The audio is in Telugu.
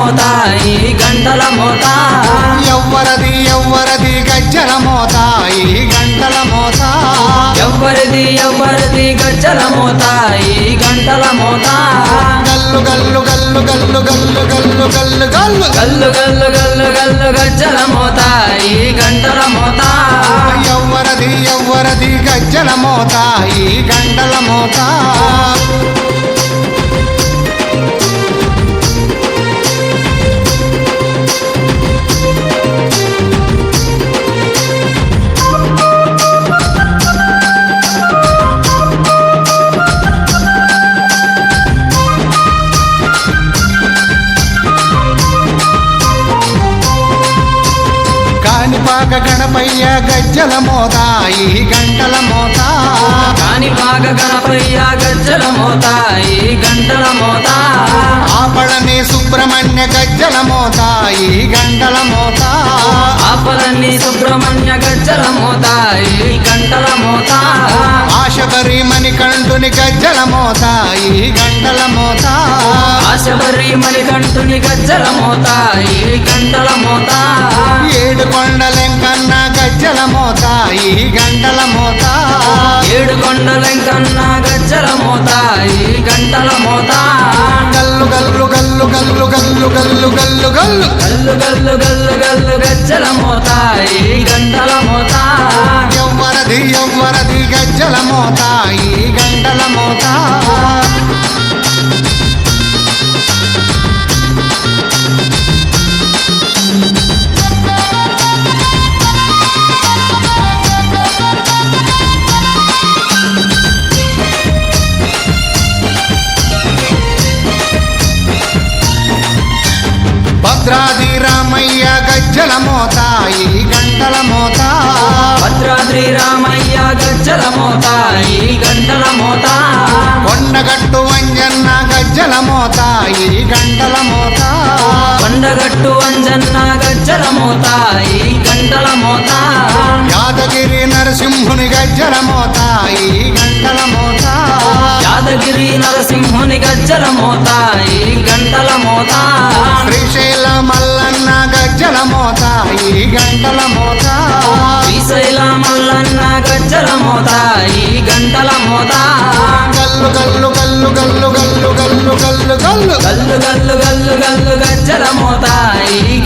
మోత ఈ గంటల మోత ఎవ్వరది ఎవ్వరది గజ్జల మోత ఈ గంటల మోత ఎవ్వరిది ఎవ్వరిది గజ్జల మోత ఈ గంటల మోత గల్లు గల్లు గల్లు గల్లు గల్లు గల్లు గల్లు గల్లు గల్లు గల్లు గల్లు గల్లు గజ్జల మోత ఈ గంటల మోత ఎవ్వరది ఎవ్వరది గజ్జల మోత ఈ గంటల మోత కాణిపాక గణపయ్య గజ్జల మోత ఈ గంటల మోత కాణిపాక గణపయ్య గజ్జల మోత ఈ గంటల మోత ఆపళని సుబ్రహ్మణ్య గజ్జల మోత ఈ గంటల మోత ఆపలన్ని సుబ్రహ్మణ్య గజ్జల మోత ఈ గంటల మోత ఆశబరి మణికంఠుని గజ్జల మోత ఈ గంటల మోత ఆశబరి మణికంఠుని గజ్జల మోత ఈ గంటల మోత ఏడు కొండలెంకన్న గజ్జల మోత ఈ గంటల మోత ఏడు కొండలెంకన్న గజ్జల మోత ఈ గంటల మోత గల్లు గల్లు గల్లు గల్లు గల్లు గల్లు గల్లు గల్లు గల్లు గల్లు గల్లు గల్లు గజ్జల మోత ఈ గంటల మోత ఎవ్వరది ఎవ్వరది గజ్జల మోత ఈ గంటల మోత భద్రాది రామయ్య గజ్జల మోత ఈ గంటల మోత భద్రాద్రి రామయ్య గజ్జల మోత ఈ గంటల మోత కొండగట్టు వంజన్న గజ్జల మోత ఈ గంటల మోత కొండగట్టు అంజన్న గజ్జల మోత ఈ గంటల మోత యాదగిరి నరసింహుని గజ్జల మోత ఈ గంటల మోత యాదగిరి నరసింహుని గజ్జల మోత ఈ గంటల మోత శ్రీశైల మల్లన్న గజ్జల మోత ఈ గంటల మోత శ్రీశైల మల్లన్న గజ్జల మోత ఈ గంటల మోత గల్లు గల్లు గల్లు గల్లు గల్లు గల్లు గల్లు గల్లు గల్లు గల్లు గల్లు గల్లు గజ్జల మోత ఈ